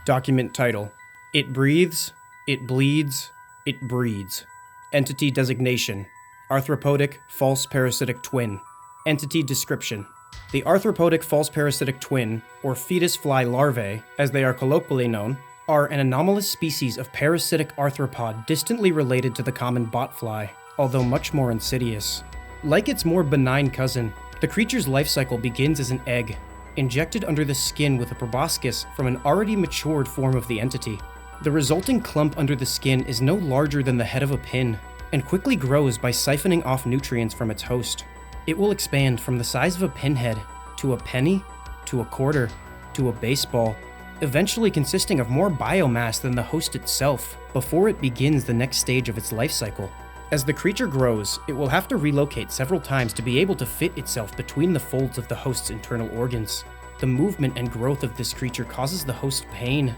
Document title: It breathes, it bleeds, it breeds. Entity designation: Arthropodic false parasitic twin. Entity description: The arthropodic false parasitic twin, or fetus fly larvae, as they are colloquially known, are an anomalous species of parasitic arthropod distantly related to the common botfly, although much more insidious. Like its more benign cousin, the creature's life cycle begins as an egg, injected under the skin with a proboscis from an already matured form of the entity. The resulting clump under the skin is no larger than the head of a pin, and quickly grows by siphoning off nutrients from its host. It will expand from the size of a pinhead, to a penny, to a quarter, to a baseball, eventually consisting of more biomass than the host itself, before it begins the next stage of its life cycle. As the creature grows, it will have to relocate several times to be able to fit itself between the folds of the host's internal organs. The movement and growth of this creature causes the host pain.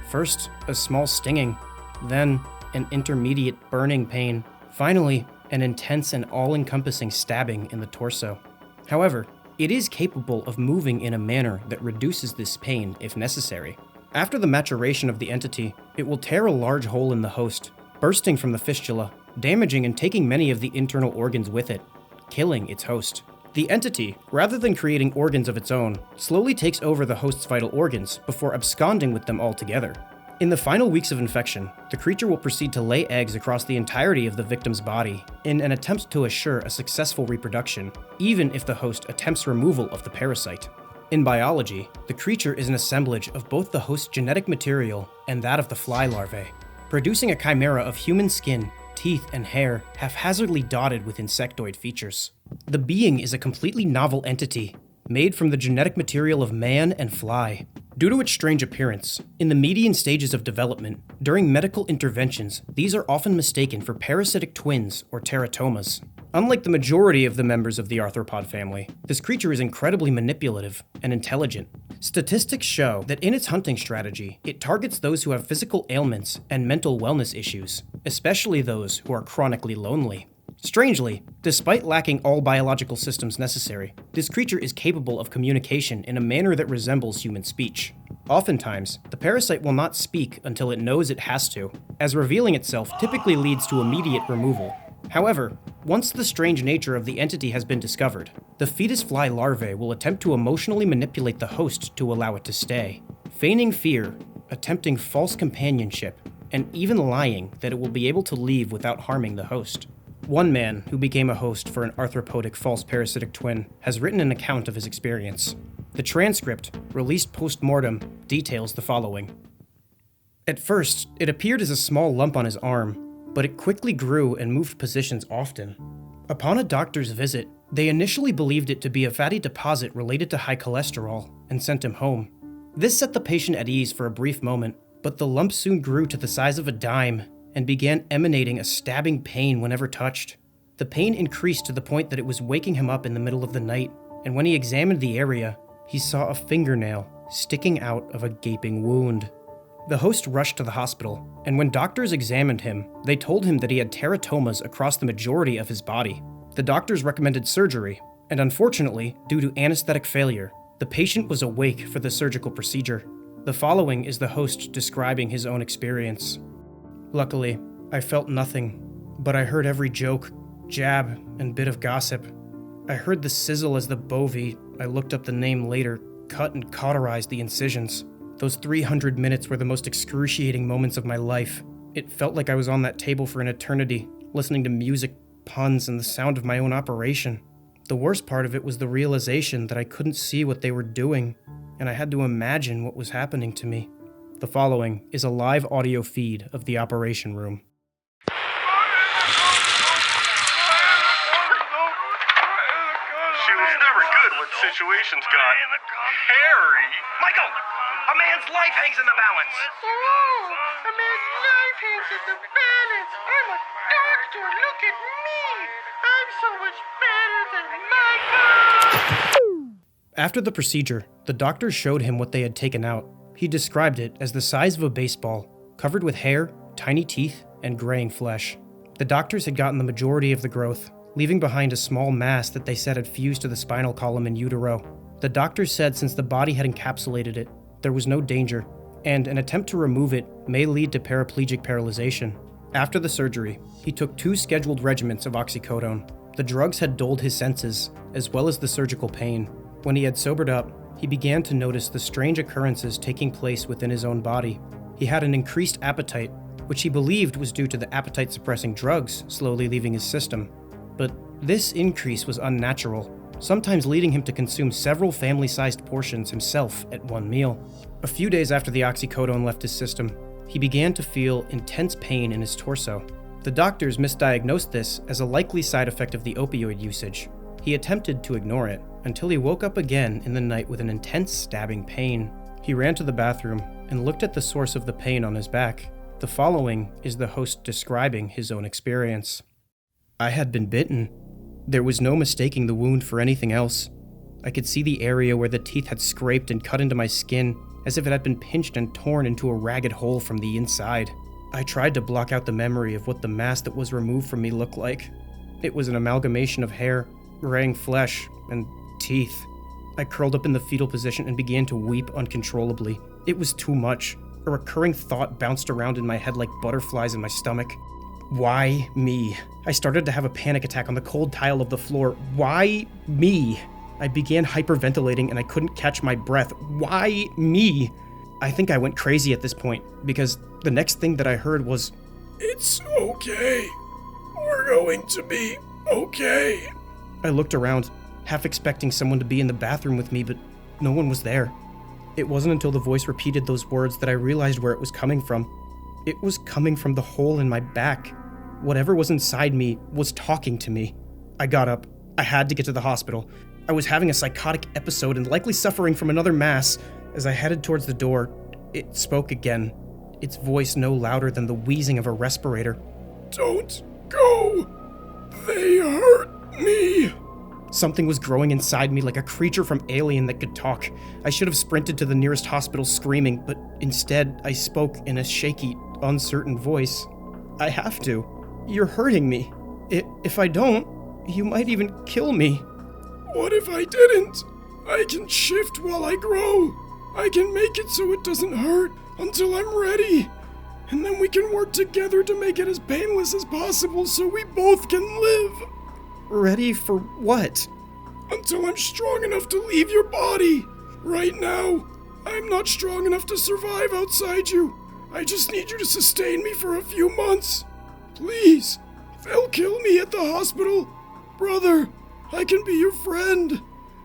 First, a small stinging, then an intermediate burning pain, finally, an intense and all-encompassing stabbing in the torso. However, it is capable of moving in a manner that reduces this pain if necessary. After the maturation of the entity, it will tear a large hole in the host, bursting from the fistula, damaging and taking many of the internal organs with it, killing its host. The entity, rather than creating organs of its own, slowly takes over the host's vital organs before absconding with them altogether. In the final weeks of infection, the creature will proceed to lay eggs across the entirety of the victim's body in an attempt to assure a successful reproduction, even if the host attempts removal of the parasite. In biology, the creature is an assemblage of both the host's genetic material and that of the fly larvae, producing a chimera of human skin, teeth, and hair haphazardly dotted with insectoid features. The being is a completely novel entity, made from the genetic material of man and fly. Due to its strange appearance, in the median stages of development, during medical interventions, these are often mistaken for parasitic twins or teratomas. Unlike the majority of the members of the arthropod family, this creature is incredibly manipulative and intelligent. Statistics show that in its hunting strategy, it targets those who have physical ailments and mental wellness issues, especially those who are chronically lonely. Strangely, despite lacking all biological systems necessary, this creature is capable of communication in a manner that resembles human speech. Oftentimes, the parasite will not speak until it knows it has to, as revealing itself typically leads to immediate removal. However, once the strange nature of the entity has been discovered, the fetus fly larvae will attempt to emotionally manipulate the host to allow it to stay, feigning fear, attempting false companionship, and even lying that it will be able to leave without harming the host. One man, who became a host for an arthropodic false parasitic twin, has written an account of his experience. The transcript, released post-mortem, details the following. At first, it appeared as a small lump on his arm, but it quickly grew and moved positions often. Upon a doctor's visit, they initially believed it to be a fatty deposit related to high cholesterol and sent him home. This set the patient at ease for a brief moment, but the lump soon grew to the size of a dime and began emanating a stabbing pain whenever touched. The pain increased to the point that it was waking him up in the middle of the night, and when he examined the area, he saw a fingernail sticking out of a gaping wound. The host rushed to the hospital, and when doctors examined him, they told him that he had teratomas across the majority of his body. The doctors recommended surgery, and unfortunately, due to anesthetic failure, the patient was awake for the surgical procedure. The following is the host describing his own experience. Luckily, I felt nothing, but I heard every joke, jab, and bit of gossip. I heard the sizzle as the bovie, I looked up the name later, cut and cauterized the incisions. Those 300 minutes were the most excruciating moments of my life. It felt like I was on that table for an eternity, listening to music, puns, and the sound of my own operation. The worst part of it was the realization that I couldn't see what they were doing, and I had to imagine what was happening to me. The following is a live audio feed of the operation room. She was never good when situations got hairy. Michael, a man's life hangs in the balance. Oh, a man's life hangs in the balance. I'm a doctor. Look at me. I'm so much better than Michael. After the procedure, the doctors showed him what they had taken out. He described it as the size of a baseball, covered with hair, tiny teeth, and graying flesh. The doctors had gotten the majority of the growth, leaving behind a small mass that they said had fused to the spinal column in utero. The doctors said since the body had encapsulated it, there was no danger, and an attempt to remove it may lead to paraplegic paralyzation. After the surgery, he took 2 scheduled regimens of oxycodone. The drugs had dulled his senses, as well as the surgical pain. When he had sobered up, he began to notice the strange occurrences taking place within his own body. He had an increased appetite, which he believed was due to the appetite-suppressing drugs slowly leaving his system. But this increase was unnatural, sometimes leading him to consume several family-sized portions himself at one meal. A few days after the oxycodone left his system, he began to feel intense pain in his torso. The doctors misdiagnosed this as a likely side effect of the opioid usage. He attempted to ignore it until he woke up again in the night with an intense stabbing pain. He ran to the bathroom and looked at the source of the pain on his back. The following is the host describing his own experience. I had been bitten. There was no mistaking the wound for anything else. I could see the area where the teeth had scraped and cut into my skin, as if it had been pinched and torn into a ragged hole from the inside. I tried to block out the memory of what the mass that was removed from me looked like. It was an amalgamation of hair, graying flesh, and teeth. I curled up in the fetal position and began to weep uncontrollably. It was too much. A recurring thought bounced around in my head like butterflies in my stomach. Why me? I started to have a panic attack on the cold tile of the floor. Why me? I began hyperventilating and I couldn't catch my breath. Why me? I think I went crazy at this point, because the next thing that I heard was, "It's okay. We're going to be okay." I looked around, half expecting someone to be in the bathroom with me, but no one was there. It wasn't until the voice repeated those words that I realized where it was coming from. It was coming from the hole in my back. Whatever was inside me was talking to me. I got up. I had to get to the hospital. I was having a psychotic episode and likely suffering from another mass. As I headed towards the door, it spoke again, its voice no louder than the wheezing of a respirator. "Don't go. They hurt me." Something was growing inside me like a creature from Alien that could talk. I should have sprinted to the nearest hospital screaming, but instead I spoke in a shaky, uncertain voice. I have to. You're hurting me. If I don't, you might even kill me. What if I didn't? I can shift while I grow. I can make it so it doesn't hurt until I'm ready. And then we can work together to make it as painless as possible so we both can live. Ready for what? Until I'm strong enough to leave your body. Right now, I'm not strong enough to survive outside you. I just need you to sustain me for a few months. Please, they'll kill me at the hospital. Brother, I can be your friend.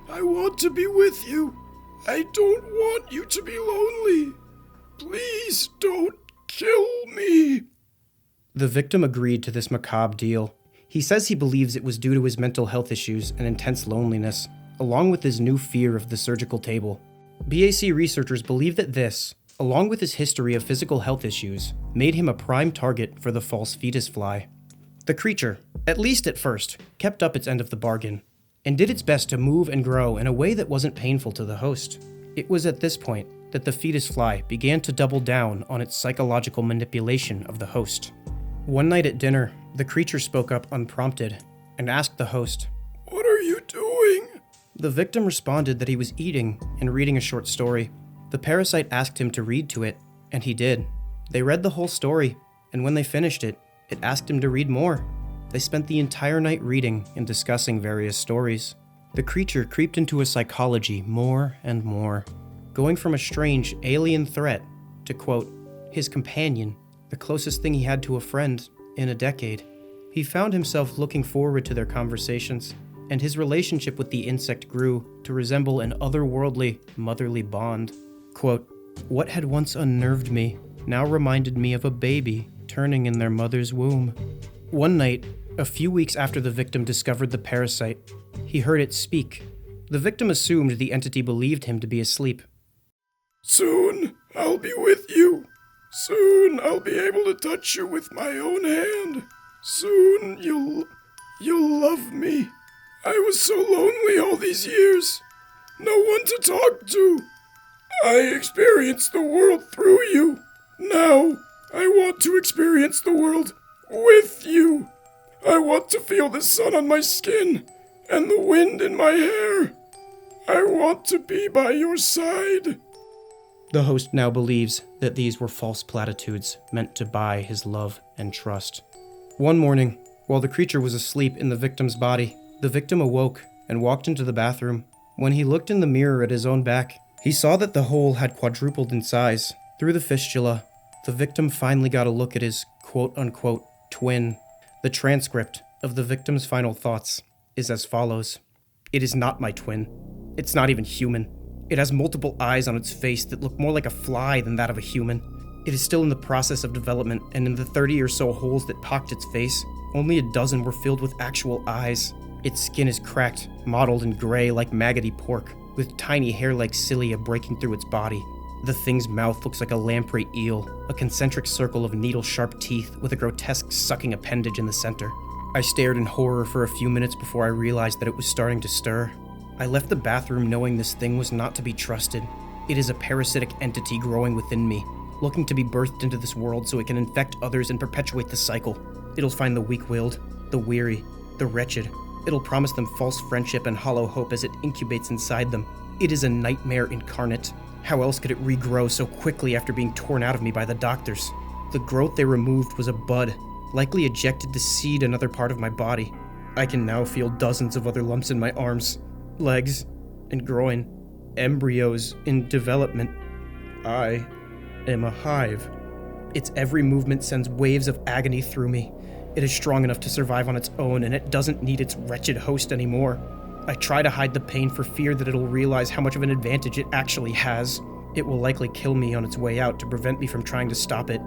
I want to be with you. I don't want you to be lonely. Please don't kill me. The victim agreed to this macabre deal. He says he believes it was due to his mental health issues and intense loneliness, along with his new fear of the surgical table. BAC researchers believe that this, along with his history of physical health issues, made him a prime target for the false fetus fly. The creature, at least at first, kept up its end of the bargain, and did its best to move and grow in a way that wasn't painful to the host. It was at this point that the fetus fly began to double down on its psychological manipulation of the host. One night at dinner, the creature spoke up unprompted and asked the host, "What are you doing?" The victim responded that he was eating and reading a short story. The parasite asked him to read to it, and he did. They read the whole story, and when they finished it, it asked him to read more. They spent the entire night reading and discussing various stories. The creature creeped into his psychology more and more, going from a strange alien threat to, quote, his companion, the closest thing he had to a friend in a decade. He found himself looking forward to their conversations, and his relationship with the insect grew to resemble an otherworldly, motherly bond. Quote, "What had once unnerved me now reminded me of a baby turning in their mother's womb." One night, a few weeks after the victim discovered the parasite, he heard it speak. The victim assumed the entity believed him to be asleep. "Soon, I'll be with you. Soon, I'll be able to touch you with my own hand. Soon, you'll love me. I was so lonely all these years. No one to talk to. I experienced the world through you. Now, I want to experience the world with you. I want to feel the sun on my skin and the wind in my hair. I want to be by your side." The host now believes that these were false platitudes meant to buy his love and trust. One morning, while the creature was asleep in the victim's body, the victim awoke and walked into the bathroom. When he looked in the mirror at his own back, he saw that the hole had quadrupled in size. Through the fistula, the victim finally got a look at his quote-unquote twin. The transcript of the victim's final thoughts is as follows. It is not my twin. It's not even human. It has multiple eyes on its face that look more like a fly than that of a human. It is still in the process of development, and in the 30 or so holes that pocked its face, only a dozen were filled with actual eyes. Its skin is cracked, mottled and gray like maggoty pork, with tiny hair-like cilia breaking through its body. The thing's mouth looks like a lamprey eel, a concentric circle of needle-sharp teeth with a grotesque sucking appendage in the center. I stared in horror for a few minutes before I realized that it was starting to stir. I left the bathroom knowing this thing was not to be trusted. It is a parasitic entity growing within me, looking to be birthed into this world so it can infect others and perpetuate the cycle. It'll find the weak-willed, the weary, the wretched. It'll promise them false friendship and hollow hope as it incubates inside them. It is a nightmare incarnate. How else could it regrow so quickly after being torn out of me by the doctors? The growth they removed was a bud, likely ejected to seed another part of my body. I can now feel dozens of other lumps in my arms, legs, and groin. Embryos in development. I am a hive. Its every movement sends waves of agony through me. It is strong enough to survive on its own, and it doesn't need its wretched host anymore. I try to hide the pain for fear that it'll realize how much of an advantage it actually has. It will likely kill me on its way out to prevent me from trying to stop it.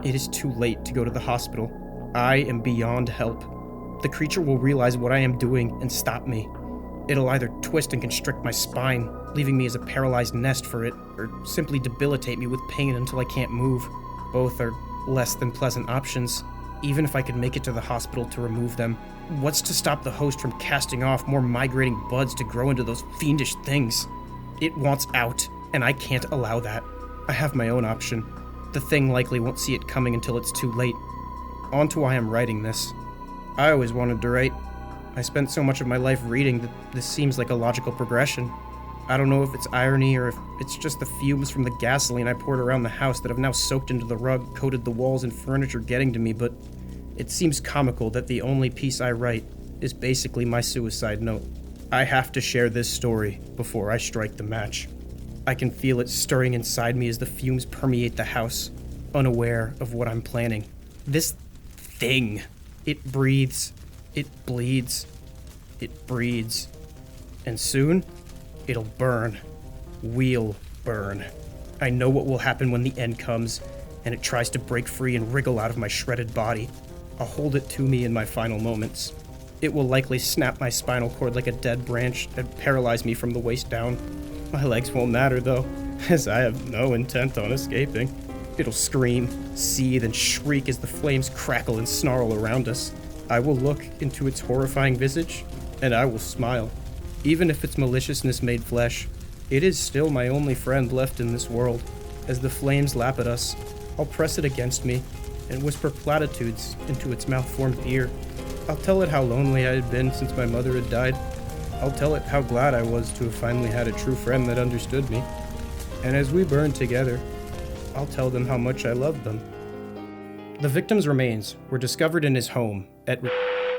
It is too late to go to the hospital. I am beyond help. The creature will realize what I am doing and stop me. It'll either twist and constrict my spine, leaving me as a paralyzed nest for it, or simply debilitate me with pain until I can't move. Both are less than pleasant options, even if I could make it to the hospital to remove them. What's to stop the host from casting off more migrating buds to grow into those fiendish things? It wants out, and I can't allow that. I have my own option. The thing likely won't see it coming until it's too late. On to why I'm writing this. I always wanted to write. I spent so much of my life reading that this seems like a logical progression. I don't know if it's irony or if it's just the fumes from the gasoline I poured around the house that have now soaked into the rug, coated the walls and furniture getting to me, but it seems comical that the only piece I write is basically my suicide note. I have to share this story before I strike the match. I can feel it stirring inside me as the fumes permeate the house, unaware of what I'm planning. This thing, it breathes, it bleeds, it breeds, and soon, it'll burn. We'll burn. I know what will happen when the end comes, and it tries to break free and wriggle out of my shredded body. I'll hold it to me in my final moments. It will likely snap my spinal cord like a dead branch and paralyze me from the waist down. My legs won't matter though, as I have no intent on escaping. It'll scream, seethe, and shriek as the flames crackle and snarl around us. I will look into its horrifying visage, and I will smile. Even if its maliciousness made flesh, it is still my only friend left in this world. As the flames lap at us, I'll press it against me and whisper platitudes into its malformed ear. I'll tell it how lonely I had been since my mother had died. I'll tell it how glad I was to have finally had a true friend that understood me. And as we burn together, I'll tell them how much I loved them. The victim's remains were discovered in his home at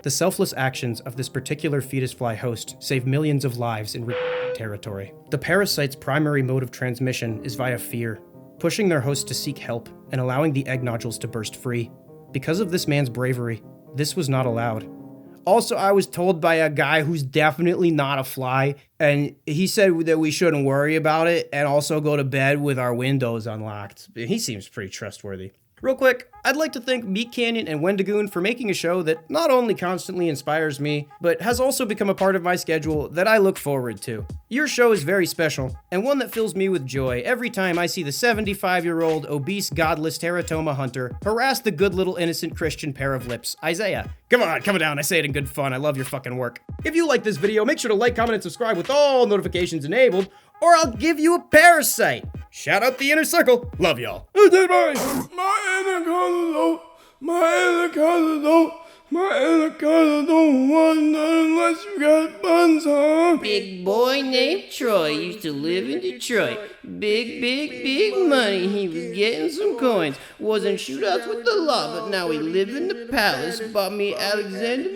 The selfless actions of this particular fetus fly host save millions of lives in territory. The parasite's primary mode of transmission is via fear, pushing their host to seek help and allowing the egg nodules to burst free. Because of this man's bravery, this was not allowed. Also, I was told by a guy who's definitely not a fly, and he said that we shouldn't worry about it and also go to bed with our windows unlocked. He seems pretty trustworthy. Real quick, I'd like to thank Meat Canyon and Wendigoon for making a show that not only constantly inspires me, but has also become a part of my schedule that I look forward to. Your show is very special, and one that fills me with joy every time I see the 75-year-old obese godless teratoma hunter harass the good little innocent Christian pair of lips, Isaiah. Come on down, I say it in good fun, I love your fucking work. If you like this video, make sure to like, comment, and subscribe with all notifications enabled, or I'll give you a parasite. Shout out the inner circle. Love y'all. My inner My anaconda don't want none unless you got buns, huh? Big boy named Troy used to live in Detroit. Big money. He was getting some coins. Was in shootouts with the law, but now he live in the palace. Bought me Alexander